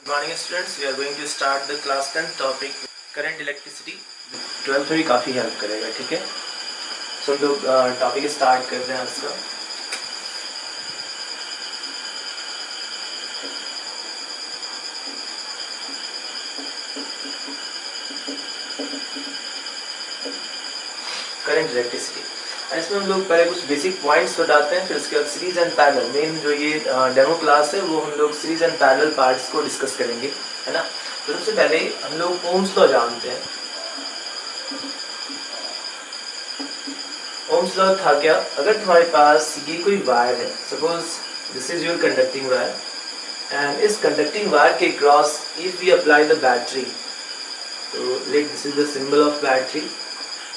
Good morning students, we are going to start the class 10th topic current electricity. 12th भी काफ़ी help करेगा, ठीक है। सो हम लोग टॉपिक स्टार्ट करते हैं इसका। करंट इलेक्ट्रिसिटी, इसमें हम लोग पहले कुछ बेसिक पॉइंट्स बताते हैं, फिर उसके बाद सीरीज एंड पैरेलल। मेन जो ये डेमो क्लास है वो हम लोग सीरीज एंड पैरेलल पार्ट्स को डिस्कस करेंगे, है ना। तो सबसे पहले हम लोग ओम्स लॉ जानते हैं। ओम्स लॉ था क्या, अगर तुम्हारे पास ये कोई वायर है, suppose this is your conducting wire, and इस कंडक्टिंग वायर के cross if we apply the battery, तो like this is the symbol of battery,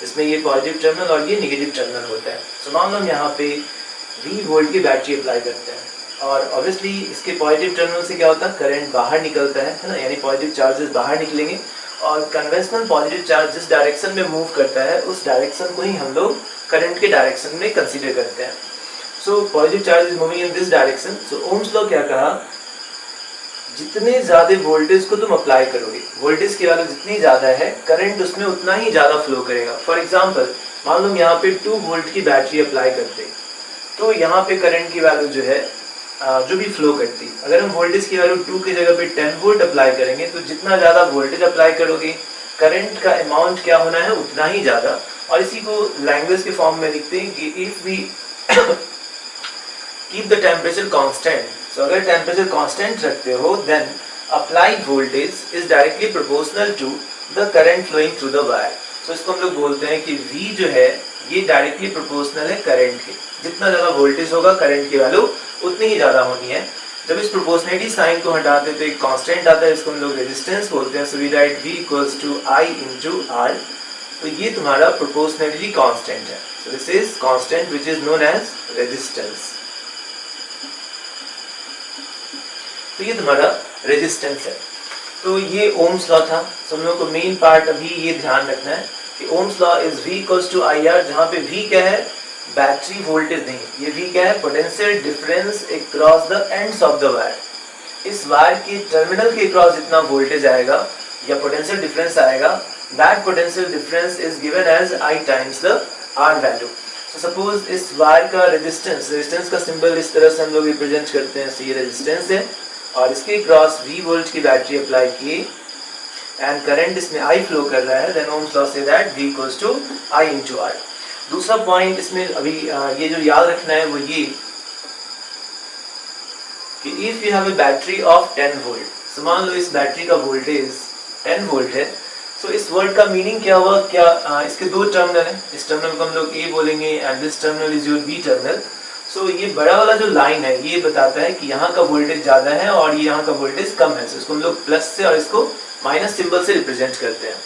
इसमें ये पॉजिटिव टर्मिनल और ये नेगेटिव टर्मिनल होता है। सो मान लो हम यहाँ पे 20 वोल्ट की बैटरी अप्लाई करते हैं, और ऑब्वियसली इसके पॉजिटिव टर्मिनल से क्या होता है, करंट बाहर निकलता है ना, यानी पॉजिटिव चार्जेस बाहर निकलेंगे, और कन्वेंशनल पॉजिटिव चार्ज जिस डायरेक्शन में मूव करता है उस डायरेक्शन को ही हम लोग करंट के डायरेक्शन में कंसीडर करते हैं। So positive charge is moving in this direction. So Ohm's law क्या कहा, जितने ज्यादा वोल्टेज को तुम अप्लाई करोगे, वोल्टेज की वैल्यू जितनी ज्यादा है, करंट उसमें उतना ही ज्यादा फ्लो करेगा। फॉर एग्जांपल मान लो यहाँ पे 2 वोल्ट की बैटरी अप्लाई करते, तो यहाँ पे करंट की वैल्यू जो है जो भी फ्लो करती, अगर हम वोल्टेज की वैल्यू 2 की जगह पे 10 वोल्ट अप्लाई करेंगे, तो जितना ज्यादा वोल्टेज अप्लाई करोगे, करंट का अमाउंट क्या होना है उतना ही ज्यादा। और इसी को लैंग्वेज के फॉर्म में लिखते हैं कि if we keep the temperature constant, so अगर टेम्परेचर कांस्टेंट रखते हो, then applied voltage is directly proportional to the current flowing through the wire. तो इसको हम लोग बोलते हैं कि V जो है ये डायरेक्टली प्रोपोर्शनल है करंट के, जितना ज्यादा वोल्टेज होगा करंट की वैल्यू उतनी ही ज्यादा होनी है। जब इस प्रोपोर्शनलिटी साइन को हटाते तो एक कांस्टेंट आता है, इसको हम लोग रेजिस्टेंस बोलते हैं। So we write V equals to I into R। तो ये तुम्हारा प्रोपोर्शनलिटी कांस्टेंट है। So this is constant which is known as resistance. तो ये तुम्हारा रेजिस्टेंस है। तो ये ओम्स लॉ था। तो हम लोग को मेन पार्ट अभी ये ध्यान रखना है कि Ohm's law is V equals to IR, जहाँ पे V क्या है, बैटरी वोल्टेज नहीं, ये V क्या है, potential difference across the ends of the wire. इस वायर के टर्मिनल के अक्रॉस जितना वोल्टेज आएगा या पोटेंशियल डिफरेंस आएगा, that potential difference is given as I times the R value. तो सपोज इस वायर का रेजिस्टेंस का सिंबल इस तरह से हम लोग रिप्रेजेंट करते हैं। ये रेजिस्टेंस है और इसके क्रॉस V वोल्ट की बैटरी अप्लाई की एंड करंट इसमें I फ्लो कर रहा है, देन ओम्स लॉ से that V equals to I into R। दूसरा पॉइंट इसमें अभी ये जो याद रखना है वो ये कि if you have a battery of 10 volt, so मान लो इस बैटरी का वोल्टेज 10 वोल्ट है, सो इस वर्ड का मीनिंग क्या हुआ, क्या इसके दो टर्मिनल है, इस टर्मिनल को हम लोग A बोलेंगे and this terminal is your B terminal. So ये बड़ा वाला जो लाइन है ये बताता है कि यहाँ का वोल्टेज ज्यादा है और ये यहाँ का वोल्टेज कम है। सो इसको हम लोग प्लस से और इसको माइनस सिंबल से रिप्रेजेंट करते हैं।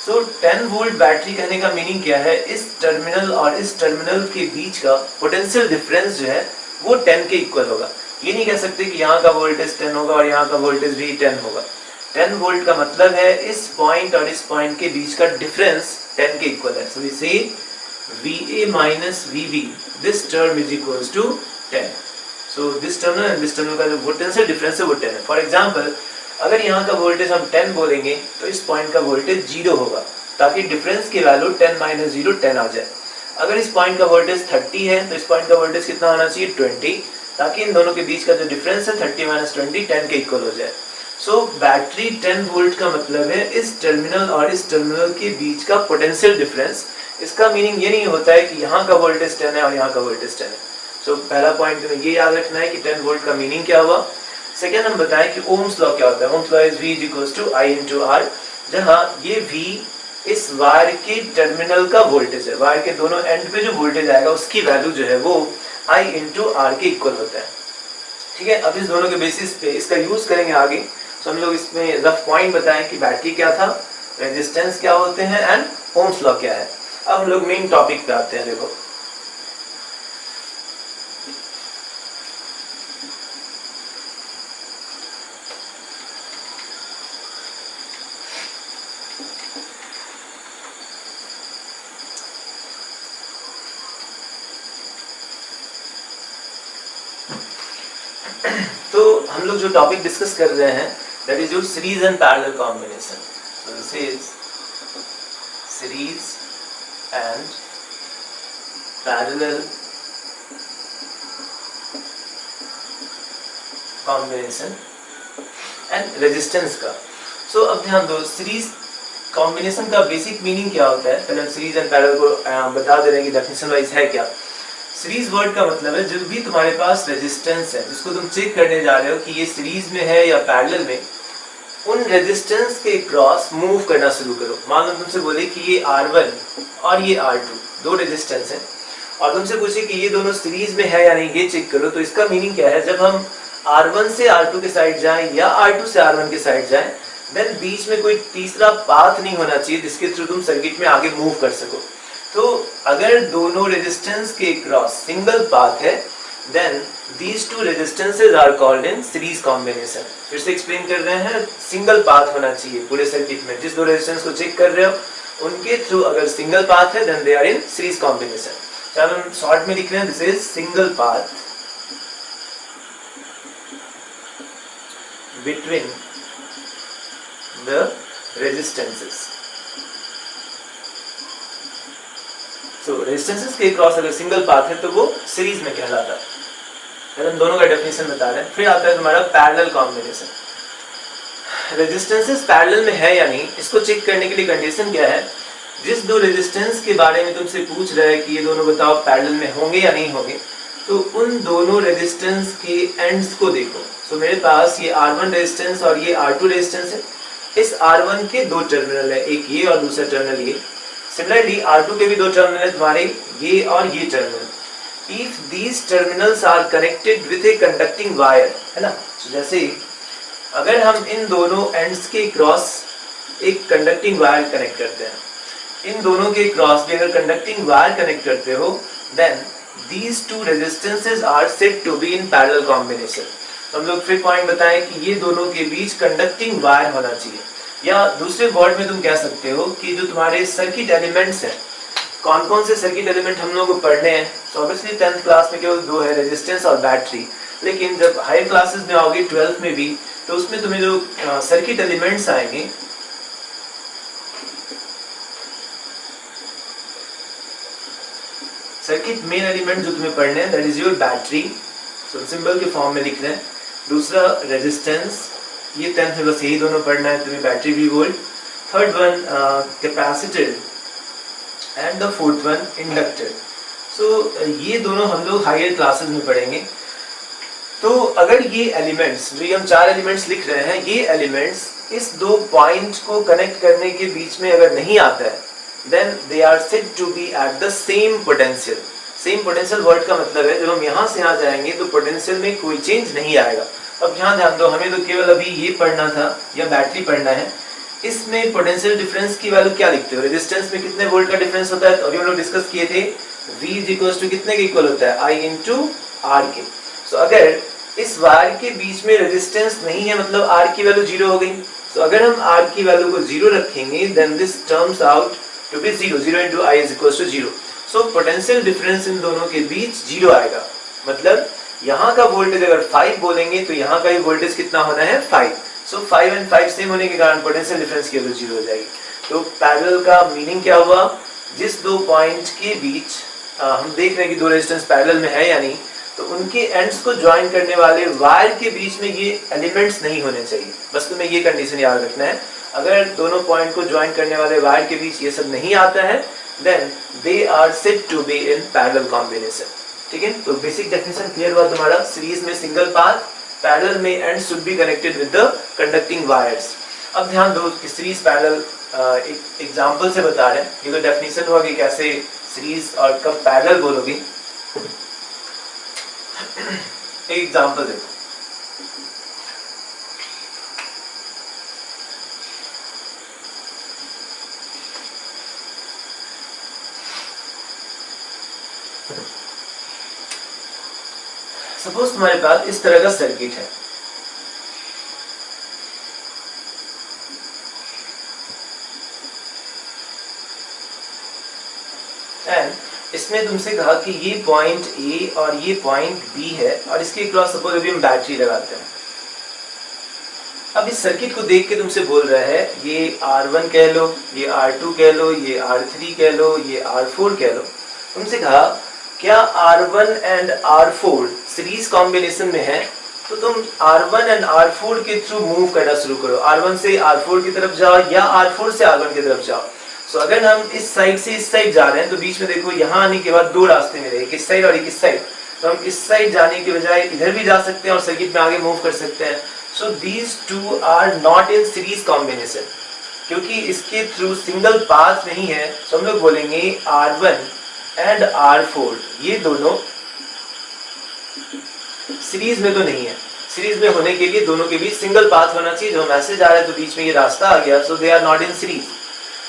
सो 10 वोल्ट बैटरी कहने का मीनिंग क्या है, इस टर्मिनल और इस टर्मिनल के बीच का पोटेंशियल डिफरेंस जो है वो 10 के इक्वल होगा। ये नहीं कह सकते कि यहाँ का वोल्टेज 10 होगा और यहाँ का वोल्टेज भी 10 होगा। 10 वोल्ट का मतलब है इस पॉइंट और इस पॉइंट के बीच का डिफरेंस 10 के इक्वल है। सो वी से VA minus VB, this term is equals to 10. So this terminal and this terminal का जो पोटेंशियल डिफरेंस है वो 10 है। फॉर एग्जाम्पल अगर यहाँ का वोल्टेज हम 10 बोलेंगे तो इस पॉइंट का वोल्टेज 0 होगा, ताकि डिफरेंस की वैल्यू 10 माइनस 0 10 आ जाए। अगर इस पॉइंट का वोल्टेज 30 है तो इस पॉइंट का वोल्टेज कितना होना चाहिए 20, ताकि इन दोनों के बीच का जो डिफरेंस है 30 माइनस 20 10 के इक्वल हो जाए। सो बैटरी 10 वोल्ट का मतलब है इस टर्मिनल और इस टर्मिनल के बीच का पोटेंशियल डिफरेंस। इसका मीनिंग ये नहीं होता है कि यहाँ का वोल्टेज 10 है और यहाँ का वोल्टेज 10 है। सो पहला पॉइंट तुम्हें ये याद रखना है कि 10 वोल्ट का मीनिंग क्या हुआ। सेकेंड हम बताएं कि ओम्स लॉ क्या होता है। Ohm's law is V equals to I into R, जहाँ ये V इस वायर के टर्मिनल का वोल्टेज है, वायर के दोनों एंड पे जो वोल्टेज आएगा उसकी वैल्यू जो है वो I इनटू R के इक्वल होता है। ठीक है, अब इस दोनों के बेसिस पे इसका यूज करेंगे आगे। तो हम लोग इसमें रफ पॉइंट बताएं कि बैटरी क्या था, रेजिस्टेंस क्या होते हैं एंड ओम्स लॉ क्या है। अब हम लोग मेन टॉपिक पे आते हैं। देखो तो हम लोग जो टॉपिक डिस्कस कर रहे हैं that is your series and parallel combination. So this is series and parallel combination and resistance का. So अब ध्यान दो, सीरीज कॉम्बिनेशन का बेसिक मीनिंग क्या होता है. पहले हम सीरीज एंड पैरेलल को बता दे रहे हैं कि डेफिनेशन वाइज है क्या. सीरीज वर्ड का मतलब है जब भी तुम्हारे पास रेजिस्टेंस है जिसको तुम चेक करने जा रहे हो कि ये सीरीज में है या पैरेलल में, उन रेजिस्टेंस के क्रॉस मूव करना शुरू करो. मान लो तुमसे बोले कि ये R1 और ये R2 दो रेजिस्टेंस है और तुमसे पूछे कि ये दोनों सीरीज में है या नहीं, ये चेक करो. तो इसका मीनिंग क्या है, जब हम R1 से R2 के साइड जाएं या R2 से R1 के साइड जाएं, देन बीच में कोई तीसरा पाथ नहीं होना चाहिए जिसके थ्रू तुम सर्किट में आगे मूव कर सको. तो अगर दोनों रेजिस्टेंस के क्रॉस सिंगल पाथ है, then these two resistances are called in series combination. फिर से एक्सप्लेन कर रहे हैं, सिंगल पाथ होना चाहिए पूरे सर्किट में. जिस दो रेजिस्टेंस को चेक कर रहे हो उनके थ्रू अगर सिंगल पाथ है, then they are in series combination. चलो हम शॉर्ट में लिख रहे हैं, this is single path between the resistances. तो रेजिस्टेंसेस के क्रॉस अगर सिंगल पाथ है तो वो सीरीज में कहलाता है. हम दोनों का डेफिनेशन बता रहे हैं. फिर आता है तुम्हारा पैरेलल कॉम्बिनेशन. रेजिस्टेंसेस पैरेलल में है या नहीं, इसको चेक करने के लिए कंडीशन क्या है. जिस दो रेजिस्टेंस के बारे में तुमसे पूछ रहा है कि ये दोनों बताओ पैरेलल में होंगे या नहीं होंगे, तो उन दोनों रेजिस्टेंस के एंड्स को देखो. तो मेरे पास ये R1 रेजिस्टेंस और ये R2 रेजिस्टेंस है. इस R1 के दो टर्मिनल है, एक ये और दूसरा टर्मिनल ये. सिमिलरली R2 के भी दो टर्मिनल है तुम्हारे, ये और ये terminal. If these terminals are connected with a conducting wire, है ना. तो जैसे अगर हम इन दोनों एंड्स के क्रॉस एक कंडक्टिंग वायर कनेक्ट करते हैं, इन दोनों के क्रॉस भी अगर कंडक्टिंग वायर कनेक्ट करते हो, then these two resistances are said to be in parallel combination. तो हम लोग फिर पॉइंट बताएं कि ये दोनों के बीच कंडक्टिंग वायर होना चाहिए. या दूसरे वर्ड में तुम कह सकते हो कि जो तुम्हारे सर्किट एलिमेंट्स हैं, कौन कौन से सर्किट एलिमेंट हम लोग को पढ़ने हैं. तो ऑब्वियसली 10th क्लास में केवल दो है, रेजिस्टेंस और बैटरी. लेकिन जब हायर क्लासेस में आओगे 12th में भी, तो उसमें तुम्हें जो सर्किट एलिमेंट्स आएंगे, सर्किट मेन एलिमेंट जो तुम्हें पढ़ने हैं, that is your battery. So symbol के फॉर्म में लिख रहे हैं. दूसरा रेजिस्टेंस, ये 10th में बस यही दोनों पढ़ना है तुम्हें, बैटरी भी volt. Third one capacitor and the fourth one inductor. So ये दोनों हम लोग हायर क्लासेस में पढ़ेंगे. तो अगर ये एलिमेंट्स, जो हम चार एलिमेंट्स लिख रहे हैं, ये एलिमेंट्स इस दो पॉइंट को कनेक्ट करने के बीच में अगर नहीं आता है, then they are said to be at the same potential. Same potential word का मतलब है जब हम यहाँ से यहाँ जाएंगे तो पोटेंशियल में कोई चेंज नहीं आएगा. अब ध्यान दो, हमें तो केवल अभी ये पढ़ना था या बैटरी पढ़ना है. इसमें पोटेंशियल डिफरेंस की वैल्यू क्या लिखते हो, रेजिस्टेंस में कितने वोल्ट का डिफरेंस होता है. तो अभी हम लोग डिस्कस किए थे, V इज इक्वल टू कितने के इक्वल होता है, I इंटू R के. सो अगर इस वायर के बीच में रेजिस्टेंस नहीं है, मतलब R की वैल्यू जीरो हो गई. तो अगर हम R की वैल्यू को जीरो रखेंगे, then this terms out to be zero. Zero into I is equal to zero. So potential difference in दोनों के बीच जीरो आएगा. मतलब यहाँ का वोल्टेज अगर 5 बोलेंगे तो यहाँ का भी वोल्टेज कितना होना है, 5. सो 5 एंड 5 सेम होने के कारण पोटेंशियल डिफरेंस की वैल्यू जीरो हो जाएगी. तो पैरेलल का मीनिंग क्या हुआ, जिस दो पॉइंट के बीच हम देख रहे हैं कि दो रेजिस्टेंस पैरेलल में है या नहीं, तो उनके एंड्स को ज्वाइन करने वाले वायर के बीच में ये एलिमेंट्स नहीं होने चाहिए. बस तुम्हें ये कंडीशन याद रखना है. अगर दोनों पॉइंट को ज्वाइन करने वाले वायर के बीच ये सब नहीं आता है, then they are said to be in parallel combination. ठीक है. तो बेसिक डेफिनेशन क्लियर हुआ तुम्हारा. सीरीज में सिंगल पाथ, पैरेलल में and should be connected with the conducting wires. अब ध्यान दो कि सीरीज पैरेलल एक एग्जांपल से बता रहे हैं. ये तो डेफिनेशन हुआ कि कैसे सीरीज और कब पैरेलल बोलोगे. एक एग्जांपल देखो. सपोज तुम्हारे पास इस तरह का सर्किट है. एंड इसमें तुमसे कहा कि ये पॉइंट ए और ये पॉइंट बी है और इसके क्रॉस सपोज अभी हम बैटरी लगाते हैं. अब अब इस सर्किट को देख के तुमसे बोल रहा है ये R1 कह लो, ये R2 कह लो, ये R3 कह लो, ये R4 कह लो। तुमसे कहा क्या R1 and R4 series combination में है, तो तुम R1 एंड R4 के थ्रू मूव करना शुरू करो। R1 से R4 की तरफ जाओ या R4 से R1 की तरफ जाओ। सो अगर हम इस साइड से इस साइड जा रहे हैं तो बीच में देखो यहाँ आने के बाद दो रास्ते मिले, एक इस साइड और एक इस साइड। तो हम इस साइड जाने के बजाय इधर भी जा सकते हैं और सर्किट में आगे मूव कर सकते हैं। So these two are not in series combination, क्योंकि इसके थ्रू सिंगल पाथ नहीं है। तो हम लोग बोलेंगे R1 एंड R4 ये दोनों सीरीज में तो नहीं है। सीरीज में होने के लिए दोनों के बीच सिंगल पाथ होना चाहिए। जो मैसेज आ रहा है तो बीच में ये रास्ता आ गया, so they are not in series.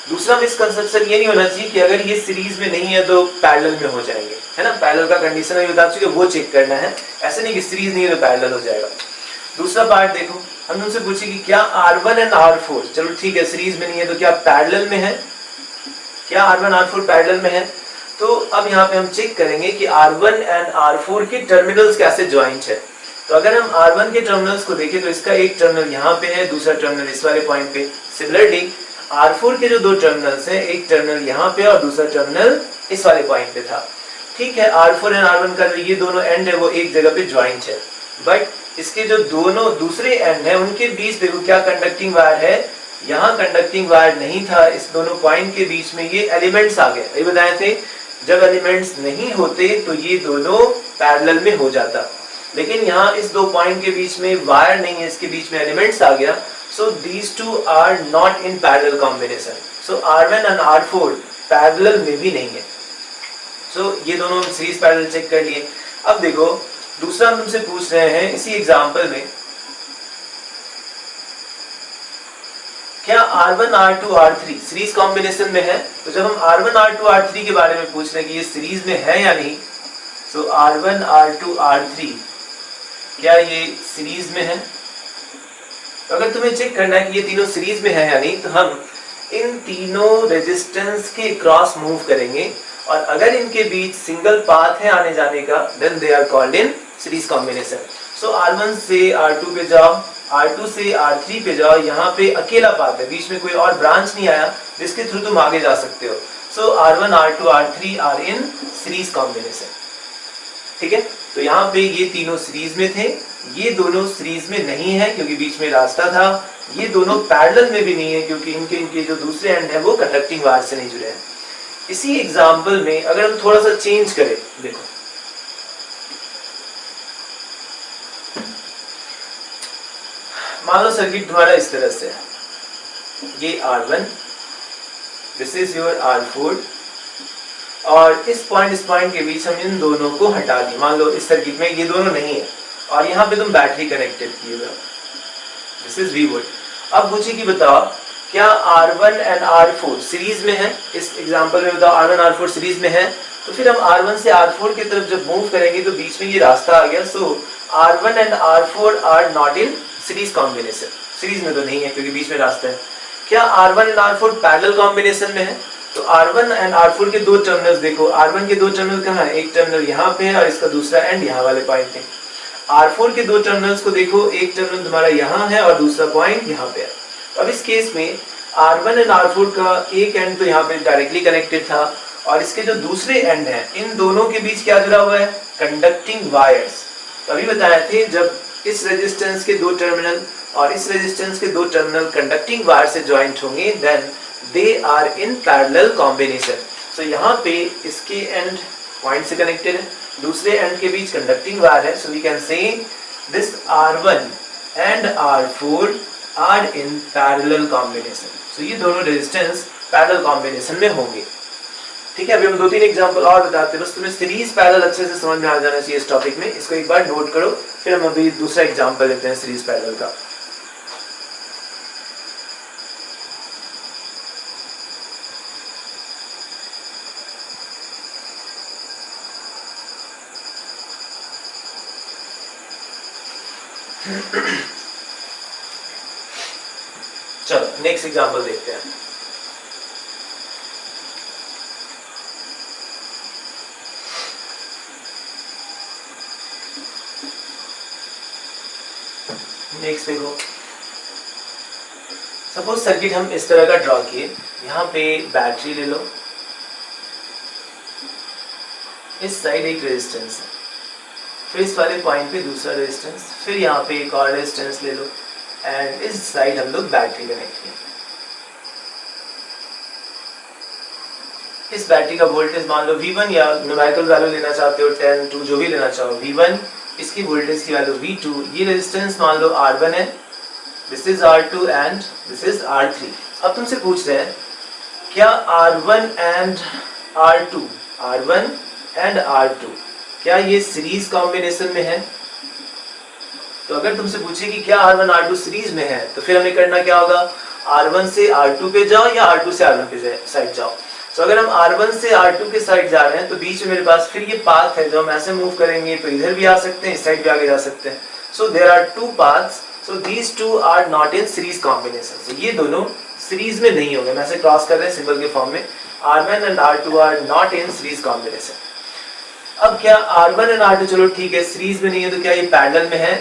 दूसरा मिसकंसेप्शन ये नहीं होना चाहिए कि अगर ये सीरीज में नहीं है तो पैरेलल में हो जाएंगे, है ना। पैरेलल का कंडीशन अभी बता चुके, वो चेक करना है। ऐसे नहीं कि सीरीज नहीं है तो पैरेलल हो जाएगा। दूसरा पार्ट देखो, हम तुमसे पूछे कि क्या R1 एंड R4, चलो ठीक है सीरीज में नहीं है तो क्या पैरेलल में है, क्या R1 R4 पैरेलल में है। तो अब यहाँ पे हम चेक करेंगे कि R1 एंड R4 के टर्मिनल्स कैसे ज्वाइंट है। तो अगर हम R1 के टर्मिनल्स को देखें तो इसका एक टर्मिनल यहाँ पे है, दूसरा टर्मिनल इस वाले पॉइंट पे। सिमिलरली R4 के जो दो टर्मिनल्स हैं, एक टर्मिनल यहाँ पे और दूसरा टर्मिनल इस वाले पॉइंट पे था। ठीक है, R4 एंड R1 का जो ये दोनों एंड है वो एक जगह पे ज्वाइंट है, बट इसके जो दोनों दूसरे एंड है उनके बीच देखो क्या कंडक्टिंग वायर है। यहाँ कंडक्टिंग वायर नहीं था, इस दोनों पॉइंट के बीच में ये एलिमेंट्स आ गए। ये बताए थे जब एलिमेंट्स नहीं होते तो ये दोनों पैरेलल में हो जाता, लेकिन यहाँ इस दो पॉइंट के बीच में वायर नहीं है, इसके बीच में एलिमेंट्स आ गया। So these two are not in parallel combination. So R1 and R4 parallel में भी नहीं है। सो ये दोनों सीरीज पैरेलल चेक कर लिए। अब देखो दूसरा हम तुमसे पूछ रहे हैं इसी एग्जांपल में, क्या R1 R2 R3 series combination में है। तो जब हम R1 R2 R3 के बारे में पूछ रहे हैं कि ये सीरीज में है या नहीं, सो R1 R2 R3 क्या ये सीरीज में है। तो अगर तुम्हें चेक करना है कि ये तीनों सीरीज में है या नहीं, तो हम इन तीनों रेजिस्टेंस के क्रॉस मूव करेंगे और अगर इनके बीच सिंगल पाथ है आने जाने का, then they are called in series combination. So R1 से R2 पे जाओ, R2 से R3 पे जाओ, यहाँ पे अकेला पाथ है, बीच में कोई और ब्रांच नहीं आया जिसके थ्रू तुम आगे जा सकते हो। So R1 R2 R3 are in series combination. ठीक है, तो यहाँ पे ये तीनों सीरीज में थे, ये दोनों सीरीज में नहीं है क्योंकि बीच में रास्ता था। ये दोनों पैरेलल में भी नहीं है क्योंकि इनके जो दूसरे एंड है वो कंडक्टिंग वायर से नहीं जुड़े हैं। इसी एग्जाम्पल में अगर हम थोड़ा सा चेंज करें, देखो मान लो सर्किट तुम्हारा इस तरह से है, ये R1, this is your R4 और इस पॉइंट के बीच हम इन दोनों को हटा दें। मान लो इस सर्किट में ये दोनों नहीं है और यहाँ पे तुम बैटरी कनेक्टेड किए हुए हो, दिस इज V वोल्ट। अब पूछे कि बताओ क्या R1 एंड R4 सीरीज में है। इस एग्जांपल में बताओ R1 R4 सीरीज में है, तो फिर हम R1 से R4 की तरफ जब मूव करेंगे तो बीच में ये रास्ता आ गया। So R1 and R4 are not in series combination, series में तो नहीं है क्योंकि बीच में रास्ता है। क्या R1 and R4 parallel combination में है। तो R1 एंड R4 के दो टर्मिनल्स देखो, R1 के दो टर्मिनल कहाँ है, एक टर्मिनल यहाँ पे है और इसका दूसरा एंड यहाँ वाले पॉइंट पे। R4 के दो टर्मिनल्स को देखो, एक टर्मिनल तुम्हारा यहाँ है और दूसरा पॉइंट यहाँ पे है। अब इस केस में R1 एंड R4 का एक एंड तो यहाँ पे डायरेक्टली कनेक्टेड था और इसके जो दूसरे एंड हैं इन दोनों के बीच क्या जुड़ा हुआ है, कंडक्टिंग वायर्स। तो अभी बताए थे जब इस रेजिस्टेंस के दो टर्मिनल और इस रेजिस्टेंस के दो टर्मिनल कंडक्टिंग वायर से ज्वाइंट होंगे, then they are in parallel combination. So यहाँ पे इसके एंड पॉइंट से कनेक्टेड है, दूसरे एंड के बीच कंडक्टिंग वायर है। So we can say this R1 and R4 are in parallel combination. So ये दोनों रेजिस्टेंस पैरेलल कॉम्बिनेशन में होंगे। ठीक है, अभी हम दो तीन एग्जांपल और बताते हैं, बस तुम्हें सीरीज पैरेलल अच्छे से समझ में आ जाना चाहिए इस टॉपिक में। इसको एक बार नोट करो, फिर हम अभी दूसरा एग्जांपल लेते हैं सीरीज पैरेलल का। चलो नेक्स्ट एग्जांपल देखते हैं। नेक्स्ट देखो, सपोज सर्किट हम इस तरह का ड्रॉ किए, यहाँ पे बैटरी ले लो, इस साइड एक रेजिस्टेंस है, फिर इस वाले पॉइंट पे दूसरा रेजिस्टेंस, फिर यहाँ पे एक और रेजिस्टेंस ले लो एंड इस साइड हम लोग बैटरी कनेक्ट किए। इस बैटरी का वोल्टेज मान लो V1 या न्यूमेरिकल वैल्यू लेना चाहते हो 10, 2 जो भी लेना चाहो, V1, इसकी वोल्टेज की वैल्यू V2, ये रेजिस्टेंस मान लो R1 है, this is R2 and this is R3। अब तुमसे पूछ रहे हैं क्या R1 and R2, R1 and R2 क्या ये सीरीज कॉम्बिनेशन में है? तो अगर तुमसे पूछे कि क्या R1 R2 सीरीज में है तो फिर हमें करना क्या होगा, R1 से R2 पे जाओ या R2 से R1 पे साइड जाओ। तो अगर हम R1 से R2 के साइड जा रहे हैं तो बीच में मेरे पास फिर ये पाथ है, जो हम ऐसे मूव करेंगे तो इधर भी आ सकते हैं, इस साइड भी आगे जा सकते हैं। So there are two paths, so these two are not in series combination. So ये दोनों सीरीज में नहीं होंगे, मैं ऐसे क्रॉस कर रहे हैं सिंबल के फॉर्म में, R1 and R2 are not in series combination. अब क्या R1 एंड R2 चलो ठीक है सीरीज में नहीं है, तो क्या ये पैरेलल में है?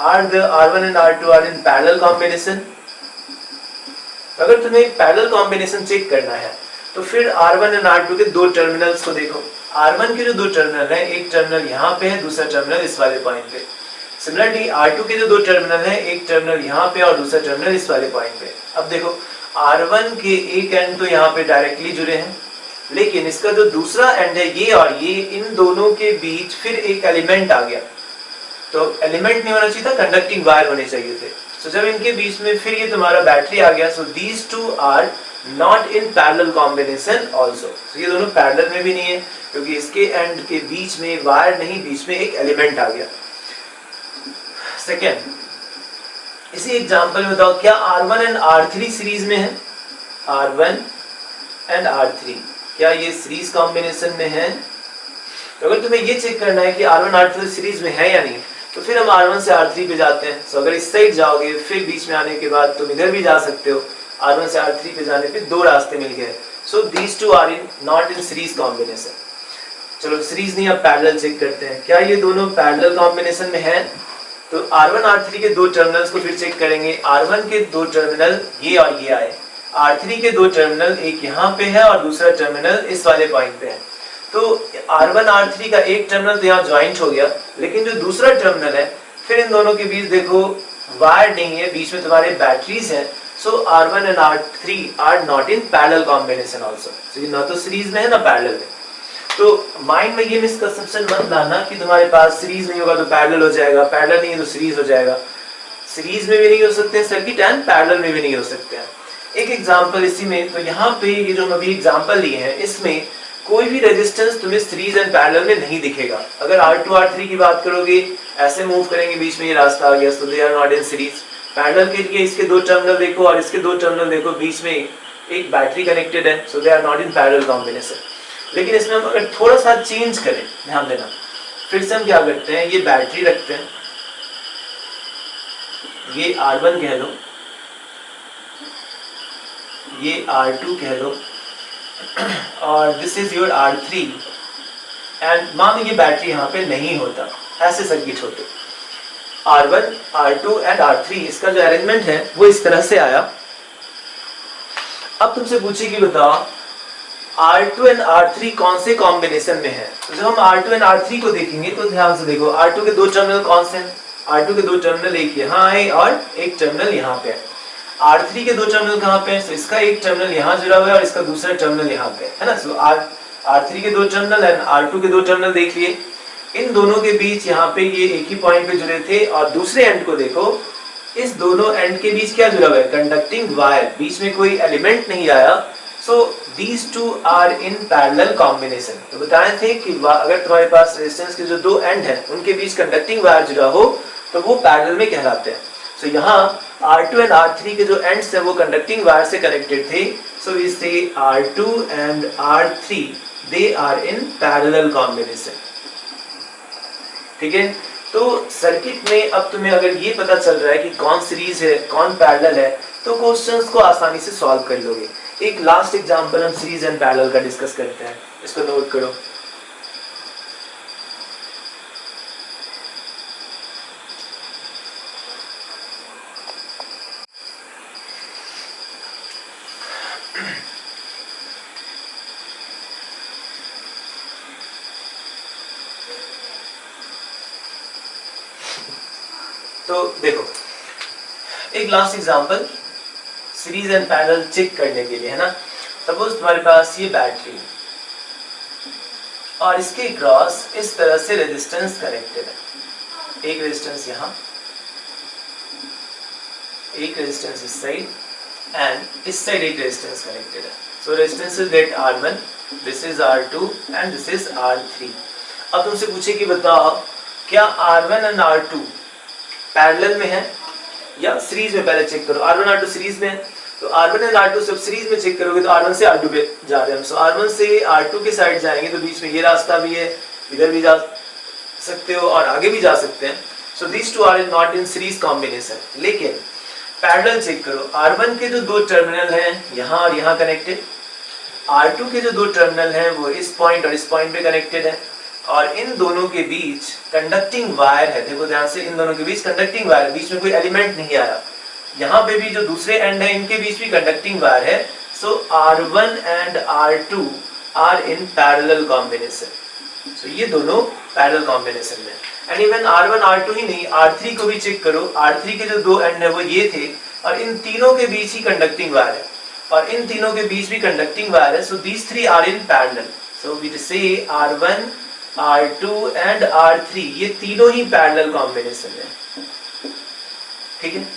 Are the R1 and R2 are in parallel combination? अगर तुम्हें पैरेलल कॉम्बिनेशन चेक करना है तो फिर R1 एंड R2 के दो टर्मिनल्स को देखो। R1 के जो दो टर्मिनल है, एक टर्मिनल यहाँ पे है, दूसरा टर्मिनल इस वाले पॉइंट पे। सिमिलरली R2 के जो दो टर्मिनल है, एक टर्मिनल यहाँ पे और दूसरा टर्मिनल इस वाले पॉइंट पे। अब देखो R1 के एक एंड तो यहाँ पे डायरेक्टली जुड़े हैं, लेकिन इसका जो दूसरा एंड है ये और ये, इन दोनों के बीच फिर एक एलिमेंट आ गया। तो एलिमेंट नहीं होना चाहिए था, कंडक्टिंग वायर होने चाहिए थे। तो जब इनके बीच में फिर ये तुम्हारा बैटरी आ गया, so these two are not in parallel combination also. ये दोनों पैरेलल में भी नहीं है क्योंकि इसके एंड के बीच में वायर नहीं, बीच में एक एलिमेंट आ गया। सेकेंड, इसी एग्जांपल में बताओ क्या R1 एंड R3 सीरीज में है? R1 एंड R3 क्या ये सीरीज कॉम्बिनेशन में है? तो अगर तुम्हें ये चेक करना है कि R1 R3 सीरीज में है या नहीं, तो फिर हम R1 से R3 पे जाते हैं। सो अगर इस साइड जाओगे फिर बीच में आने के बाद तुम इधर भी जा सकते हो। R1 से R3 पे जाने पे दो रास्ते मिल गए। So these two are in not in series combination. चलो सीरीज नहीं, अब पैरेलल चेक करते हैं, क्या ये दोनों पैरेलल कॉम्बिनेशन में है? तो R1 R3 के दो टर्मिनल्स को फिर चेक करेंगे। R1 के दो टर्मिनल ये और ये आए, R3 के दो टर्मिनल एक यहाँ पे है और दूसरा टर्मिनल इस वाले पॉइंट पे है। तो R1 R3 का एक टर्मिनल तो यहाँ ज्वाइंट हो गया, लेकिन जो दूसरा टर्मिनल है फिर इन दोनों के बीच देखो वायर नहीं है, बीच में तुम्हारे बैटरीज हैं। So R1 and R3 are not in parallel combination also. तो ये ना तो सीरीज में है ना पैरेलल में। तो माइंड में ये मिसकंसेप्शन मत लाना कि तुम्हारे पास सीरीज नहीं होगा तो पैरेलल हो जाएगा, पैरेलल नहीं है तो सीरीज हो जाएगा। सीरीज में भी नहीं हो सकते सर्किट एंड पैरेलल में भी नहीं हो सकते हैं। एक एग्जांपल इसी में, तो यहाँ पे ये जो हम अभी एग्जांपल लिए हैं इसमें कोई भी रेजिस्टेंस तुम्हें सीरीज एंड पैरेलल में नहीं दिखेगा। अगर R2 R3 की बात करोगे, ऐसे मूव करेंगे बीच में ये रास्ता आ गया, so they are not in series. Parallel के लिए इसके दो टर्मिनल देखो और इसके दो टर्मिनल देखो, बीच में एक बैटरी कनेक्टेड है, so they are not in parallel combination. लेकिन इसमें हम अगर थोड़ा सा चेंज करें, ध्यान देना, फिर से हम क्या करते हैं, ये बैटरी रखते हैं, ये R1 कह लो, ये R2 कह लो और this is your R3 and मान लो ये बैटरी यहाँ पे नहीं होता, ऐसे सर्किट होते। R1 R2 एंड R3 इसका जो अरेंजमेंट है वो इस तरह से आया। अब तुमसे पूछे कि बताओ R2 एंड R3 कौन से कॉम्बिनेशन में है? तो जब हम R2 एंड R3 को देखेंगे तो ध्यान से देखो, R2 के दो टर्मिनल कौन से हैं? R2 के दो टर्मिनल एक यहाँ है और एक टर्मिनल यहाँ पे है। R3 के दो टर्मिनल कहाँ पे है? तो इसका एक टर्मिनल यहाँ जुड़ा हुआ है और इसका दूसरा टर्मिनल यहाँ पे है ना। सो R3 के दो टर्मिनल एंड R2 के दो टर्मिनल देख लिए। इन दोनों के बीच यहाँ पे ये एक ही पॉइंट पे जुड़े थे और दूसरे एंड को देखो, इस दोनों एंड के बीच क्या जुड़ा हुआ है? कंडक्टिंग वायर, बीच में कोई एलिमेंट नहीं आया। So these two are in parallel combination. तो बताए थे कि अगर तुम्हारे पास रेजिस्टेंस के जो दो एंड हैं उनके बीच कंडक्टिंग वायर जुड़ा हो तो वो पैरेलल में कहलाते हैं। सो यहाँ R2 एंड R3 के जो एंड्स है वो कंडक्टिंग वायर से कनेक्टेड थे। सो we say R2 and R3 they are in parallel combination. ठीक है, तो सर्किट में अब तुम्हें अगर ये पता चल रहा है कि कौन सीरीज है कौन पैरेलल है तो क्वेश्चंस को आसानी से सॉल्व कर लोगे। एक लास्ट एग्जांपल हम सीरीज एंड पैरेलल का डिस्कस करते हैं, इसको नोट करो। तो देखो एक last example series and parallel check करने के लिए, है ना। सपोज तुम्हारे पास ये बैटरी और इसके क्रॉस इस तरह से रेजिस्टेंस कनेक्टेड है, एक रेजिस्टेंस यहाँ, एक रेजिस्टेंस इस साइड एंड इस साइड एक रेजिस्टेंस कनेक्टेड है। सो resistance is get R1, this is R2 and this is R3। अब तुमसे पूछे कि बताओ क्या R1 एंड R2 पैरेलल में है या सीरीज में। पहले चेक करो, R1 R2 सीरीज में है, तो R1 एंड R2 सब सीरीज में चेक करोगे तो R1 से R2 पे जा रहे हैं। सो R1 से R2 के साइड जाएंगे तो बीच में ये रास्ता भी है, इधर भी जा सकते हो और आगे भी जा सकते हैं। So these two are not in series combination. लेकिन पैरेलल चेक करो, R1 के जो दो टर्मिनल हैं यहाँ और यहाँ कनेक्टेड, R2 के जो दो टर्मिनल हैं वो इस पॉइंट और इस पॉइंट पे कनेक्टेड है, और इन दोनों के बीच कंडक्टिंग वायर है। देखो ध्यान से, इन दोनों के बीच कंडक्टिंग वायर है, बीच में कोई एलिमेंट नहीं आ रहा। यहाँ पे भी जो दूसरे एंड है इनके बीच भी कंडक्टिंग वायर है। So R1 and R2 are in parallel combination. So ये दोनों पैरेलल कॉम्बिनेशन में। एंड इवन R1 R2 ही नहीं, R3 को भी चेक करो, R3 के जो दो एंड है वो ये थे और इन तीनों के बीच ही कंडक्टिंग वायर है और इन तीनों के बीच भी कंडक्टिंग वायर है। So these three are in parallel. So we say R1 R2 and R3 ये तीनों ही पैरेलल कॉम्बिनेशन है, ठीक है।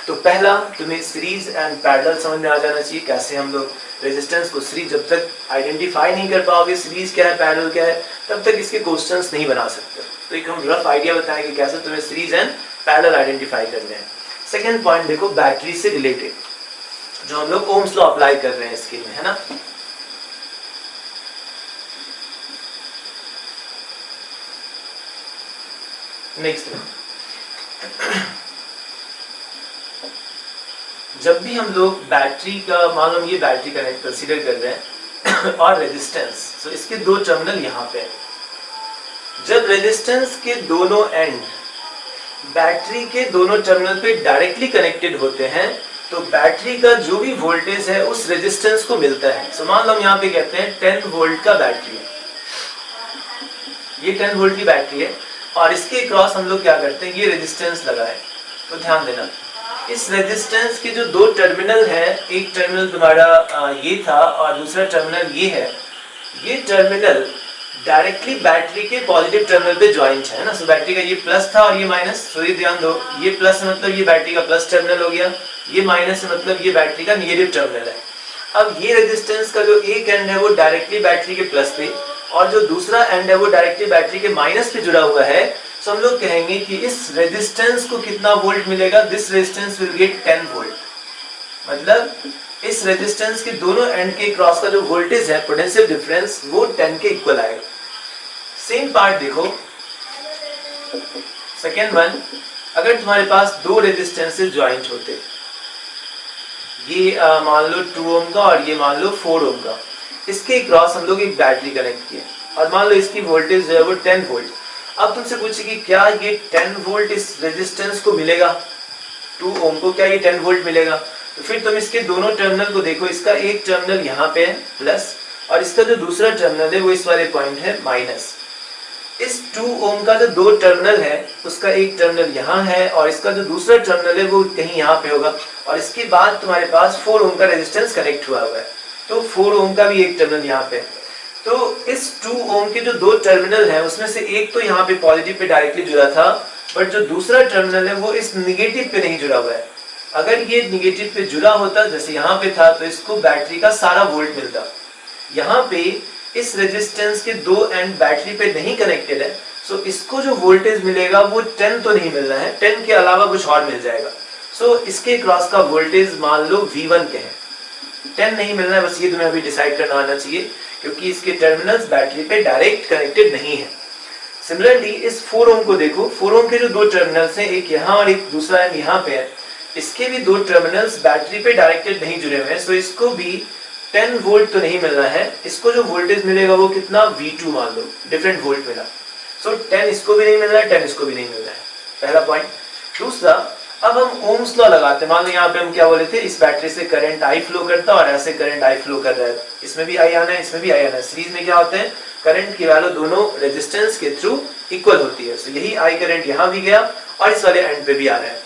तो पहला तुम्हें सीरीज एंड पैरेलल समझ में आ जाना चाहिए, कैसे हम लोग रेजिस्टेंस को सीरीज, जब तक आइडेंटिफाई नहीं कर पाओगे सीरीज क्या है पैरेलल क्या है तब तक इसके क्वेश्चंस नहीं बना सकते। तो एक हम रफ आइडिया बताएं कि कैसे तुम्हें सीरीज एंड पैरेलल आइडेंटिफाई करने हैं। सेकंड पॉइंट देखो, बैटरी से रिलेटेड जो हम लोग ओम्स लॉ अप्लाई कर रहे हैं इसके लिए, है ना। नेक्स्ट, जब भी हम लोग बैटरी का, मान लो ये बैटरी कनेक्ट कंसीडर कर रहे हैं और रेजिस्टेंस, तो इसके दो टर्मिनल यहाँ पे, जब रेजिस्टेंस के दोनों एंड बैटरी के दोनों टर्मिनल पे डायरेक्टली कनेक्टेड होते हैं तो बैटरी का जो भी वोल्टेज है उस रेजिस्टेंस को मिलता है। सो मान लो हम यहाँ पे कहते हैं 10 वोल्ट का बैटरी है, ये 10 वोल्ट की बैटरी है और इसके क्रॉस हम लोग क्या करते हैं, ये रेजिस्टेंस लगाए। तो ध्यान देना, इस रेजिस्टेंस के जो दो टर्मिनल है, एक टर्मिनल तुम्हारा ये था और दूसरा टर्मिनल ये है, ये टर्मिनल डायरेक्टली बैटरी के पॉजिटिव टर्मिनल पे ज्वाइंट है ना। सो बैटरी का ये प्लस था और ये माइनस। सो ये ध्यान दो, ये प्लस मतलब ये बैटरी का प्लस टर्मिनल हो गया, ये माइनस मतलब ये बैटरी का नेगेटिव टर्मिनल है। अब ये रेजिस्टेंस का जो एक एंड है वो डायरेक्टली बैटरी के प्लस पे और जो दूसरा एंड है वो डायरेक्टली बैटरी के माइनस पे जुड़ा हुआ है। तो हम लोग कहेंगे कि इस रेजिस्टेंस को कितना वोल्ट मिलेगा, this resistance will get 10 volt. मतलब इस रेजिस्टेंस के दोनों एंड के क्रॉस का जो वोल्टेज है, पोटेंशियल डिफरेंस, वो 10 के इक्वल आएगा। सेम पार्ट देखो, सेकेंड वन, अगर तुम्हारे पास दो रेजिस्टेंसेस ज्वाइंट होते, ये मान लो 2 ओम का और ये मान लो 4 ओम का, इसके क्रॉस हम लोग एक बैटरी कनेक्ट किया और मान लो इसकी वोल्टेज जो है वो 10 वोल्ट। अब तुमसे पूछे कि क्या ये 10 वोल्ट इस रेजिस्टेंस को मिलेगा, 2 ओम को क्या ये 10 वोल्ट मिलेगा? तो फिर तुम इसके दोनों टर्मिनल को देखो, इसका एक टर्मिनल यहाँ पे है प्लस और इसका जो दूसरा टर्मिनल है वो इस वाले पॉइंट है माइनस। इस 2 ओम का जो दो टर्मिनल है उसका एक टर्मिनल यहाँ है और इसका जो दूसरा टर्मिनल है वो कहीं यहाँ पे होगा और इसके बाद तुम्हारे पास 4 ओम का रेजिस्टेंस कनेक्ट हुआ है, तो 4 ओम का भी एक टर्मिनल यहाँ पे। तो इस 2 ओम के जो दो टर्मिनल है उसमें से एक तो यहाँ पे पॉजिटिव पे डायरेक्टली जुड़ा था, बट जो दूसरा टर्मिनल है वो इस निगेटिव पे नहीं जुड़ा हुआ है। अगर ये निगेटिव पे जुड़ा होता जैसे यहाँ पे था तो इसको बैटरी का सारा वोल्ट मिलता। यहाँ पे इस रेजिस्टेंस के दो एंड बैटरी पे नहीं कनेक्टेड है, सो इसको जो वोल्टेज मिलेगा वो 10 तो नहीं मिलना है, 10 के अलावा कुछ और मिल जाएगा। सो इसके क्रॉस का वोल्टेज मान लो V1 के हैं, 10 नहीं मिलना है, बस ये तुम्हें अभी डिसाइड करना आना चाहिए क्योंकि इसके टर्मिनल्स बैटरी पे डायरेक्ट कनेक्टेड नहीं है। सिमिलरली इस 4 ओम को देखो, 4 ओम के जो दो टर्मिनल्स हैं, एक यहाँ और एक दूसरा एंड यहाँ पे है, इसके भी दो टर्मिनल्स बैटरी पे डायरेक्टेड नहीं जुड़े हुए हैं, सो इसको भी 10 वोल्ट तो नहीं मिलना है। इसको जो वोल्टेज मिलेगा वो कितना, V2 मान लो, डिफरेंट वोल्ट मिला। सो 10 इसको भी नहीं मिलना है, 10 इसको भी नहीं मिलना है, पहला पॉइंट। दूसरा, अब हम ओम्स लॉ लगाते हैं। मान लो यहाँ पे हम क्या बोले थे, इस बैटरी से करंट I फ्लो करता और ऐसे करंट I फ्लो कर रहा है, इसमें भी I आना है, इसमें भी I आना है। सीरीज में क्या होते हैं, करंट की वैल्यू दोनों रेजिस्टेंस के थ्रू इक्वल होती है। सो यही I करंट यहाँ भी गया और इस वाले एंड पे भी आ रहा है।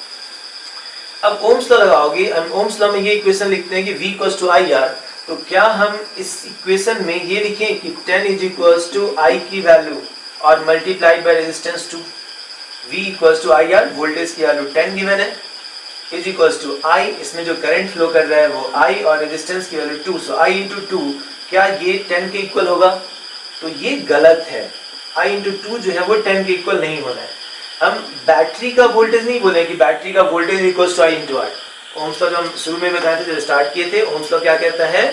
अब ओम्स लॉ लगाओगे, ओम्स लॉ में ये इक्वेशन लिखते हैं कि V equals to I R, तो क्या हम इस इक्वेशन में ये लिखें कि 10 इज इक्वल्स टू आई की वैल्यू और multiplied by resistance 2, V equals to I R, voltage की वैल्यू 10 गिवन है, इज इक्वल्स टू आई, इसमें जो करंट फ्लो कर रहा है वो I और रेजिस्टेंस की वैल्यू 2, सो I इंटू 2, क्या ये 10 के इक्वल होगा? तो ये गलत है, I इंटू 2 जो है वो 10 के इक्वल नहीं होना है। हम बैटरी का वोल्टेज नहीं बोले कि बैटरी का voltage equals to I into R. Ohm's law जो हम शुरू में बताए थे, जब स्टार्ट किए थे, ओम्स लॉ क्या कहता है?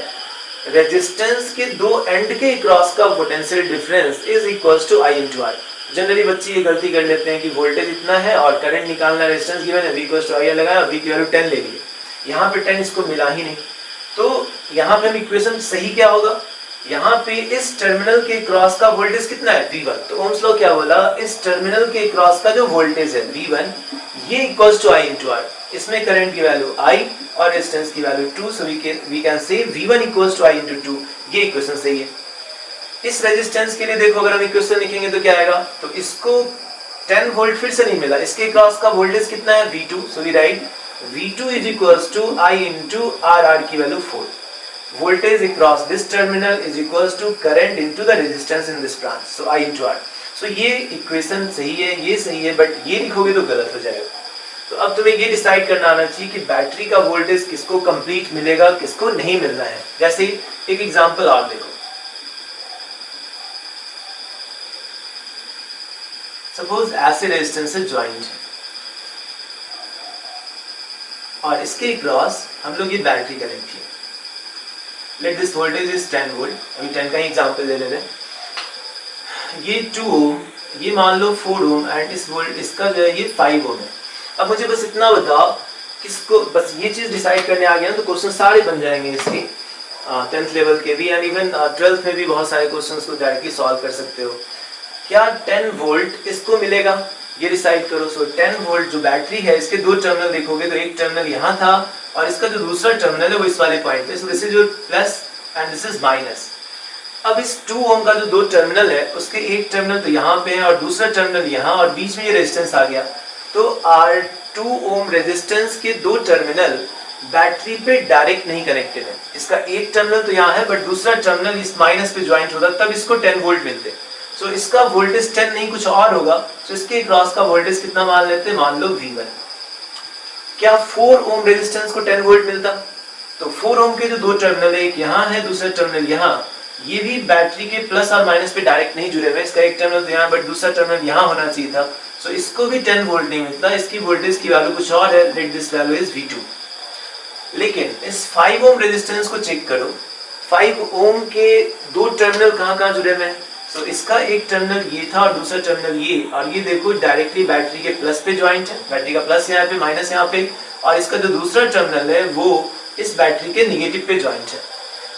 रेजिस्टेंस के दो एंड के क्रॉस का potential difference is equals to I into R. Generally बच्चे ये गलती कर लेते हैं कि वोल्टेज इतना है और करंट निकालना, रेजिस्टेंस गिवन है, V इक्वल्स टू आई लगाया और V की वैल्यू 10 ले ली। यहाँ पे 10 इसको मिला ही नहीं, तो यहाँ पे हम इक्वेशन सही क्या होगा? यहाँ पे इस टर्मिनल के क्रॉस का वोल्टेज कितना है? V1। तो ओम्स लॉ क्या बोला? इस टर्मिनल के क्रॉस का जो वोल्टेज है V1, ये equals to I into R. इसमें करंट की वैल्यू I और रेजिस्टेंस की value 2, so we can say V1 equals to I into 2। ये इक्वेशन सही है। इस रेजिस्टेंस के लिए देखो, अगर हम इक्वेशन लिखेंगे तो क्या आएगा? तो इसको 10 वोल्ट फिर से नहीं मिला, इसके क्रॉस का वोल्टेज कितना है? V2, so we write V2 is equals to I into R की value 4। Voltage across this terminal is equals to current into the resistance in this branch, so I into R। so ये equation सही है, ये सही है, but ये लिखोगे तो गलत हो जाएगा। तो अब तुम्हें ये डिसाइड करना आना चाहिए कि बैटरी का वोल्टेज किसको कंप्लीट मिलेगा, किसको नहीं मिलना है। जैसे एक एग्जांपल आप देखो, सपोज ऐसे रेजिस्टेंस से ज्वाइंट है और इसके क्रॉस हम लोग ये बैटरी कनेक्ट किए। Let this voltage is 10 volt, अभी 10 का ही एग्जांपल ले लेते हैं। ये 2 ओम, ये मान लो 4 ओम एंड इस वोल्ट इसका जो है ये 5 ओम है। अब मुझे बस इतना बताओ, किसको, बस ये चीज डिसाइड करने आ गया ना तो क्वेश्चन सारे बन जाएंगे इसके, 10th लेवल के भी एंड इवन 12th में भी बहुत सारे क्वेश्चंस को डायरेक्टली सॉल्व कर सकते हो। क्या 10 वोल्ट इसको मिलेगा? ये डिसाइड करो। सो 10 वोल्ट जो बैटरी है, इसके दो टर्मिनल देखोगे तो एक टर्मिनल यहाँ था और इसका जो दूसरा टर्मिनल है वो इस वाले पॉइंट पे, सो this is your plus and this is minus. अब इस 2 ओम का जो दो टर्मिनल है, उसके एक टर्मिनल तो यहाँ पे है और दूसरा टर्मिनल यहाँ, और बीच में ये रेजिस्टेंस आ गया। तो R2 ओम रेजिस्टेंस के दो टर्मिनल बैटरी पे डायरेक्ट नहीं कनेक्टेड है। इसका एक टर्मिनल तो यहाँ है बट दूसरा टर्मिनल इस माइनस पे ज्वाइंट होता, तब इसको 10 वोल्ट मिलते। सो इसका वोल्टेज 10 नहीं कुछ और होगा, सो इसके क्रॉस का वोल्टेज कितना मान लेते हैं? मान लो V1। क्या 4 ओम रेजिस्टेंस को 10 वोल्ट मिलता? तो 4 ओम के जो दो टर्मिनल है, एक यहाँ है दूसरा टर्मिनल यहाँ, ये भी बैटरी के प्लस और माइनस पे डायरेक्ट नहीं जुड़े हुए। इसका एक टर्मिनल तो यहाँ बट दूसरा टर्मिनल यहाँ होना चाहिए था, सो इसको भी 10 वोल्ट नहीं मिलता। इसकी वोल्टेज की वैल्यू कुछ और है, let this value is V2। लेकिन इस 5 ओम रेजिस्टेंस को चेक करो, 5 ओम के दो टर्मिनल कहाँ जुड़े हुए हैं? सो इसका एक टर्मिनल ये था और दूसरा टर्मिनल ये, और ये देखो डायरेक्टली बैटरी के प्लस पे ज्वाइंट है, बैटरी का प्लस यहाँ पे माइनस यहाँ पे, और इसका जो दूसरा टर्मिनल है वो इस बैटरी के निगेटिव पे ज्वाइंट है।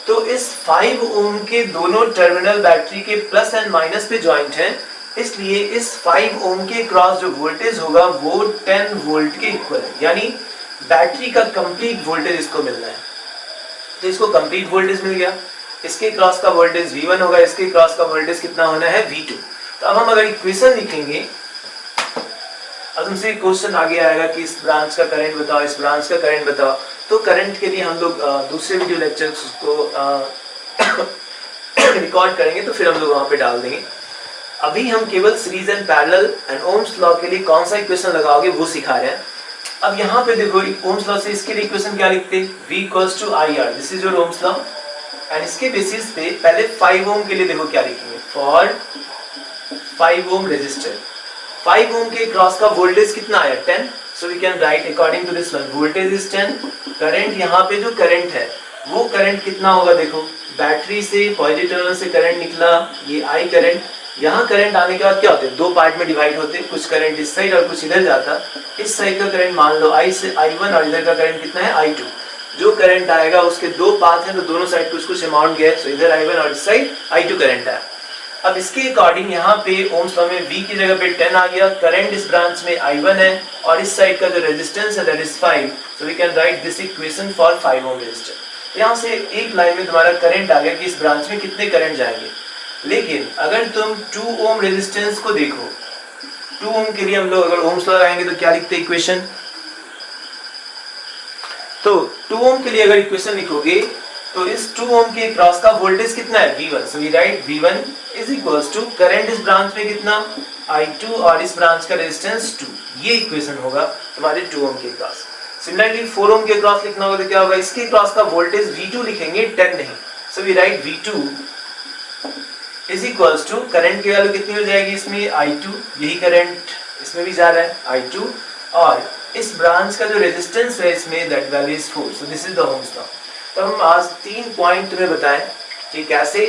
तो इस 5 ओम के दोनों टर्मिनल बैटरी के प्लस एंड माइनस पे ज्वाइंट है, इसलिए इस 5 ओम के क्रॉस जो वोल्टेज होगा वो 10 वोल्ट के इक्वल है, यानी बैटरी का कंप्लीट वोल्टेज इसको मिलना है। तो इसको कंप्लीट वोल्टेज मिल गया, इसके क्रॉस का वोल्टेज V1 होगा, इसके क्रॉस का वोल्टेज कितना होना है? V2। तो अब हम अगर इक्वेशन लिखेंगे, अब तुमसे क्वेश्चन आगे आएगा कि इस ब्रांच का करंट बताओ, इस ब्रांच का करंट बताओ, तो करंट के लिए हम लोग दूसरे वीडियो लेक्चर्स को रिकॉर्ड करेंगे, तो फिर हम लोग वहां पे डाल देंगे। अभी हम केवल series and parallel and Ohm's law के लिए कौन सा इक्वेशन लगाओगे वो सिखा रहे हैं। अब यहाँ पे देखो, ओम्स लॉ से इसके लिए इक्वेशन क्या लिखते हैं? V equals to I R, this is your Ohm's law. And इसके बेसिस पे पहले 5 ओम के लिए देखो क्या लिखेंगे, फॉर 5 ओम रेजिस्टर, 5 ओम के क्रॉस का वोल्टेज कितना आया? 10। So we can write according to this one, voltage is 10। Current यहाँ पे जो करंट है वो करंट कितना होगा? देखो बैटरी से पॉजिटिव टर्मिनल से करंट निकला, ये I करंट, यहाँ करंट आने के बाद क्या होते हैं? दो पार्ट में डिवाइड होते हैं, कुछ करंट इस साइड और कुछ इधर जाता। इस साइड का करंट मान लो I से I1 और इधर का करंट कितना है? I2। जो करंट आएगा उसके दो पाथ हैं, तो दोनों साइड कुछ अमाउंट गया, सो इधर I1 और इस साइड I2 करंट आया। अब इसके अकॉर्डिंग यहाँ पे ओम्स लॉ में V की जगह पे 10 आ गया, करंट इस ब्रांच में I1 है और इस साइड का जो रेजिस्टेंस है that is 5, so we can write this equation for 5 ohm resistor. यहाँ से एक लाइन में तुम्हारा करंट आ गया कि इस ब्रांच में कितने करंट जाएंगे। लेकिन अगर तुम 2 ओम रेजिस्टेंस को देखो, 2 ओम के लिए हम लोग अगर ओम्स लॉ लगाएंगे तो क्या लिखते हैं इक्वेशन? तो 2 ओम के लिए अगर इक्वेशन लिखोगे तो इस 2 ओम के क्रॉस का वोल्टेज कितना है? V1. So we write V1 is equals to current इस ब्रांच में कितना? I2 और इस ब्रांच का रेजिस्टेंस 2. ये इक्वेशन होगा तुम्हारे 2 ओम के क्रॉस. सिमिलरली 4 ओम के क्रॉस लिखना होगा तो क्या होगा? इसके क्रॉस का वोल्टेज V2 लिखेंगे, 10 नहीं. So we write V2 is equals to current की वैल्यू कितनी हो जाएगी इसमें? I2. यही करंट इसमें भी जा रहा है I2, और इस ब्रांच का जो रेजिस्टेंस है इसमें that value is 4. So this is the Ohm's law. तो हम आज 3 पॉइंट तुम्हें बताएं कि कैसे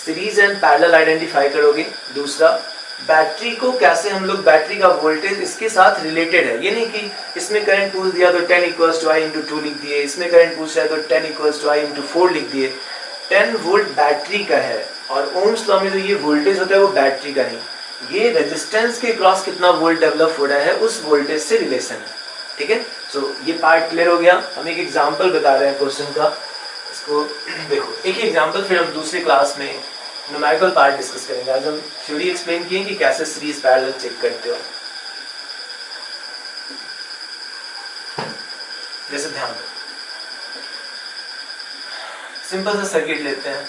सीरीज एंड पैरेलल आइडेंटिफाई करोगे. दूसरा, बैटरी को कैसे हम लोग बैटरी का वोल्टेज इसके साथ रिलेटेड है. ये नहीं कि इसमें करंट पूछ दिया तो 10 इक्वल्स टू I इंटू 2 लिख दिए, इसमें करंट पूछ रहा है तो 10 इक्वल्स टू I इंटू 4 लिख दिए. 10 वोल्ट बैटरी का है, और ओम्स लॉ में जो ये वोल्टेज होता है वो बैटरी का नहीं, ये रेजिस्टेंस के क्रॉस कितना वोल्ट डेवलप हो रहा है उस वोल्टेज से रिलेशन है. ठीक है. सो ये पार्ट क्लियर हो गया. हम एक एग्जांपल बता रहे हैं क्वेश्चन का. इसको देखो, एक ही एग्जांपल, फिर हम दूसरी क्लास में न्यूमेरिकल पार्ट डिस्कस करेंगे. आज हम थ्योरी एक्सप्लेन किए कि कैसे सीरीज पैरेलल चेक करते हो. जैसे ध्यान दो, सिंपल सा सर्किट लेते हैं.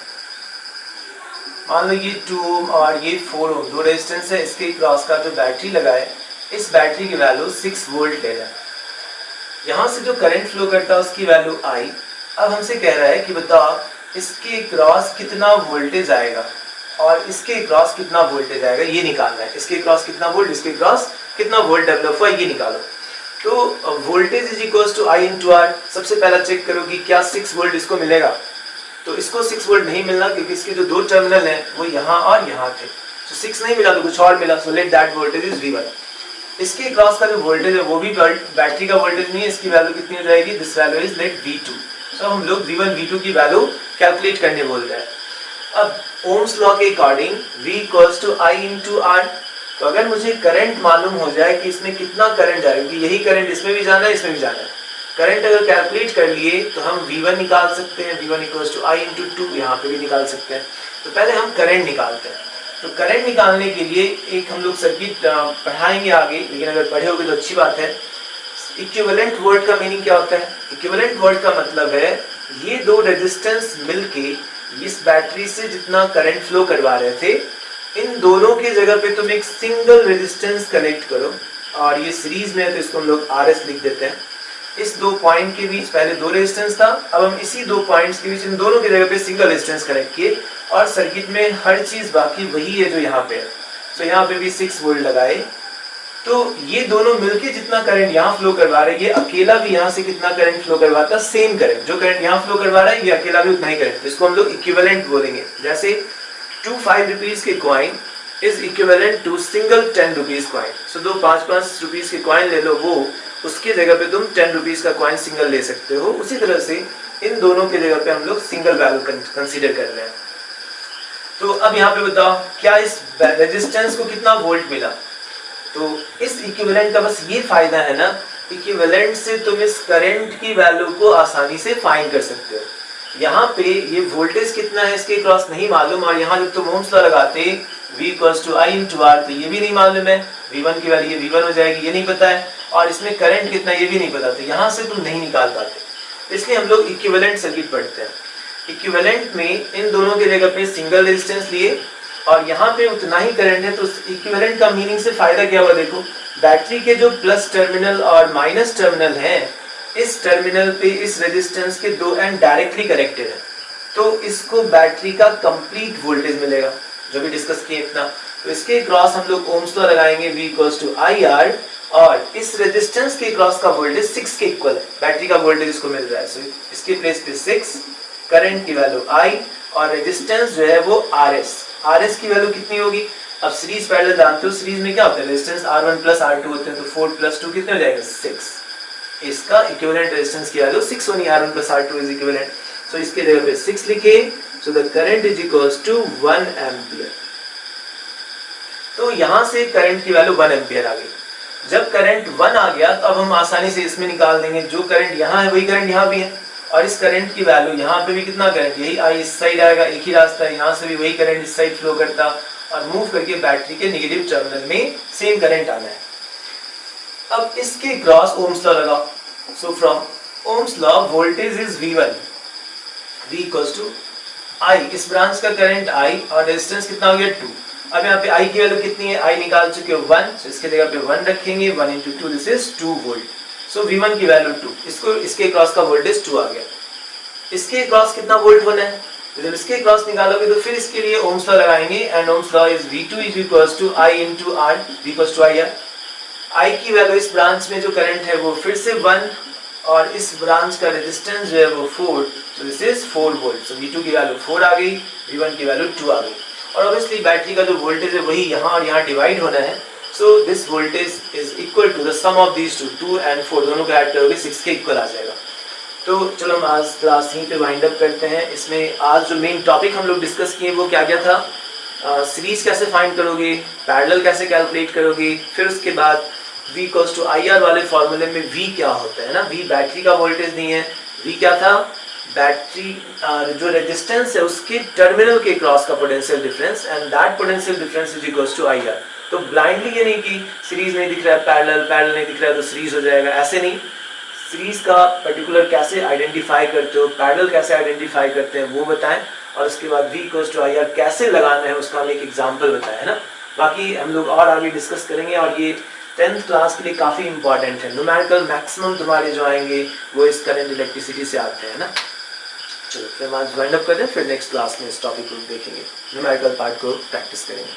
मान लो ये 2 ओम और ये 4 ओम दो रेजिस्टेंस है. इसके क्रॉस का जो बैटरी लगा है, इस बैटरी की वैल्यू 6 वोल्ट ले रहा है. यहाँ से जो करंट फ्लो करता है उसकी वैल्यू I. अब हमसे कह रहा है कि बताओ इसके क्रॉस कितना वोल्टेज आएगा और इसके क्रॉस कितना वोल्टेज आएगा, ये निकालना है. इसके क्रॉस कितना वोल्ट, इसके क्रॉस कितना वोल्ट डेवलप हुआ, ये निकालो. तो voltage is equals to I into R. सबसे पहला चेक करो कि क्या 6 वोल्ट इसको मिलेगा. तो इसको 6 वोल्ट नहीं मिलना, क्योंकि इसके जो दो टर्मिनल हैं वो यहाँ और यहाँ थे. तो 6 नहीं मिला तो कुछ और मिला. So let that voltage is V1. इसके क्रॉस का जो वोल्टेज है वो भी बैटरी का वोल्टेज नहीं है. इसकी वैल्यू कितनी हो जाएगी? This value is let V2. सो हम लोग V1 V2 की वैल्यू कैलकुलेट करने बोल रहे हैं. अब ओम्स लॉ के according V equals to I into R. तो अगर मुझे करंट मालूम हो जाए कि इसमें कितना करंट जाएगा, कि यही करंट इसमें भी जाना है इसमें भी जाना है, करंट अगर कैलकुलेट कर लिए तो हम V1 निकाल सकते हैं. V1 equals to I into 2, यहाँ पे भी निकाल सकते हैं. तो पहले हम करंट निकालते हैं. तो करंट निकालने के लिए एक हम लोग सर्किट पढ़ाएंगे आगे, लेकिन अगर पढ़े होगे तो अच्छी बात है. इक्विवेलेंट वोल्ट का मीनिंग क्या होता है? इक्विवेलेंट वोल्ट का मतलब है ये दो रेजिस्टेंस मिलके इस बैटरी से जितना करंट फ्लो करवा रहे थे, इन दोनों की जगह पे तुम एक सिंगल रेजिस्टेंस कनेक्ट करो. और ये सीरीज में है तो इसको हम लोग RS लिख देते हैं. इस दो पॉइंट के बीच पहले दो रेजिस्टेंस था, अब हम इसी दो पॉइंट्स के बीच इन दोनों की जगह पे सिंगल रेजिस्टेंस कनेक्ट किए, और सर्किट में हर चीज बाकी वही है जो यहाँ पे है. सो यहाँ पे भी 6 वोल्ट लगाए. तो ये दोनों मिलके जितना करंट यहाँ फ्लो करवा रहे हैं, ये अकेला भी यहाँ से कितना करंट फ्लो करवाता है? Same current. जो करंट यहाँ फ्लो करवा रहा है ये अकेला भी उतना ही करंट. तो इसको हम लोग इक्विवेलेंट बोलेंगे. जैसे 2 5 रुपीज के coin is equivalent to single 10 rupees coin. So दो 5-5 रुपीज के कॉइन ले लो, वो उसके जगह पे तुम 10 रुपीज का कॉइन सिंगल ले सकते हो. उसी तरह से इन दोनों की जगह पे हम लोग सिंगल वैल्यू कंसीडर कर रहे हैं. तो अब यहाँ पे बताओ क्या इस रेजिस्टेंस को कितना वोल्ट मिला. तो इस इक्विवेलेंट का बस ये फायदा है ना, इक्विवेलेंट से तुम इस करंट की वैल्यू को आसानी से फाइंड कर सकते हो. यहाँ पे ये वोल्टेज कितना है इसके क्रॉस नहीं मालूम, और यहाँ जब तुम ओम्स लॉ लगाते V equals to I into R, तो ये भी नहीं मालूम है. V1 की वैल्यू ये V1 हो जाएगी, ये नहीं पता है, और इसमें करंट कितना ये भी नहीं पता. तो यहाँ से तुम नहीं निकाल पाते. तो इसलिए हम लोग इक्विवेलेंट सर्किट पढ़ते हैं. इक्विवेलेंट में इन दोनों की जगह पे सिंगल रेजिस्टेंस लिए और यहाँ पे उतना ही करंट है. तो इक्विवेलेंट का मीनिंग से फायदा क्या हुआ? देखो, बैटरी के जो प्लस टर्मिनल और माइनस टर्मिनल हैं, इस टर्मिनल पे इस रेजिस्टेंस के दो एंड डायरेक्टली कनेक्टेड है. तो इसको बैटरी का कंप्लीट वोल्टेज मिलेगा, जो भी डिस्कस किए इतना. तो इसके क्रॉस हम लोग ओम्स लॉ लगाएंगे V इक्वल्स टू IR, और इस रेजिस्टेंस के क्रॉस का वोल्टेज 6 के इक्वल है. बैटरी का वोल्टेज इसको मिल रहा है. सो इसके प्लेस पे 6, करंट की वैल्यू I, और रेजिस्टेंस जो है वो RS. RS की वैल्यू कितनी होगी? अब सीरीज पैरेलल जानते हो, सीरीज में क्या होता है? रेजिस्टेंस R1 प्लस R2 होते हैं. तो 4 प्लस 2 कितने हो जाएगा? 6. इसका इक्विवेलेंट रेजिस्टेंस की वैल्यू 6 होनी. R1 plus R2 is equivalent. सो इसके जगह पे 6 लिखे. So the current is equals to 1 ampere. तो यहाँ से करंट की वैल्यू 1 एम्पियर आ गई. जब करंट 1 आ गया तो अब हम आसानी से इसमें निकाल देंगे. जो करंट यहाँ है वही करंट यहाँ भी है, और इस करंट की वैल्यू यहाँ पे भी कितना करंट, यही I इस साइड आएगा, एक ही रास्ता है. यहाँ से भी वही करंट इस साइड फ्लो करता, और मूव करके बैटरी के नेगेटिव टर्मिनल में सेम करंट आना है। अब इसके क्रॉस ओम्स लॉ लगाओ। So from Ohm's law voltage is V1, V equals to I, इस ब्रांच का करंट I और रेजिस्टेंस कितना हो गया 2। अब यहाँ पे I की वैल्यू कितनी है, I निकाल चुके हो 1, so इसके जगह पे 1 रखेंगे, 1 into 2 this is 2 volt. So V1 की वैल्यू 2, इसको इसके क्रॉस का वोल्टेज 2 आ गया। इसके क्रॉस कितना वोल्ट होना है, तो जब इसके क्रॉस निकालोगे तो फिर इसके लिए ओम्स लॉ लगाएंगे and Ohm's law is V2 is equals to I into R, V equals to IR। I की वैल्यू इस ब्रांच में जो करंट है वो फिर से 1 और इस ब्रांच का रेजिस्टेंस जो है वो 4, so this is 4 volt. So V2 की वैल्यू 4 आ गई, V1 की वैल्यू 2 आ गई। और ऑब्वियसली बैटरी का जो वोल्टेज है वही यहाँ और यहाँ डिवाइड होना है। So this voltage is equal to the sum of these two, 2 and 4 दोनों को ऐड करोगे 6 के इक्वल आ जाएगा। तो चलो हम आज क्लास यहीं पे वाइंड अप करते हैं। इसमें आज जो मेन टॉपिक हम लोग डिस्कस किए वो क्या क्या था, सीरीज कैसे फाइंड करोगे, पैरेलल कैसे कैलकुलेट करोगे, फिर उसके बाद V इक्वल्स टू IR वाले फॉर्मूले में V क्या होता है ना, V बैटरी का वोल्टेज नहीं है, V क्या था, बैटरी जो रेजिस्टेंस है उसके टर्मिनल के क्रॉस का potential difference and that potential difference is equals to IR। तो ब्लाइंडली ये नहीं कि सीरीज नहीं दिख रहा है पैरेलल, पैरेलल नहीं दिख रहा है तो सीरीज हो जाएगा, ऐसे नहीं। सीरीज का पर्टिकुलर कैसे आइडेंटिफाई करते हो, पैरेलल कैसे आइडेंटिफाई करते हैं वो बताएं, और उसके बाद V इक्वल्स टू IR कैसे लगाना है उसका हम एक एग्जाम्पल बताएं, है ना। बाकी हम लोग और आगे डिस्कस करेंगे और ये 10th क्लास के लिए काफ़ी इंपॉर्टेंट है। न्यूमेरिकल मैक्सिमम तुम्हारे जो आएंगे वो इस करंट इलेक्ट्रिसिटी से आते हैं ना। चलो फिर हम आज वाइंड अप करें, फिर नेक्स्ट क्लास में इस टॉपिक को देखेंगे, न्यूमेरिकल पार्ट को प्रैक्टिस करेंगे।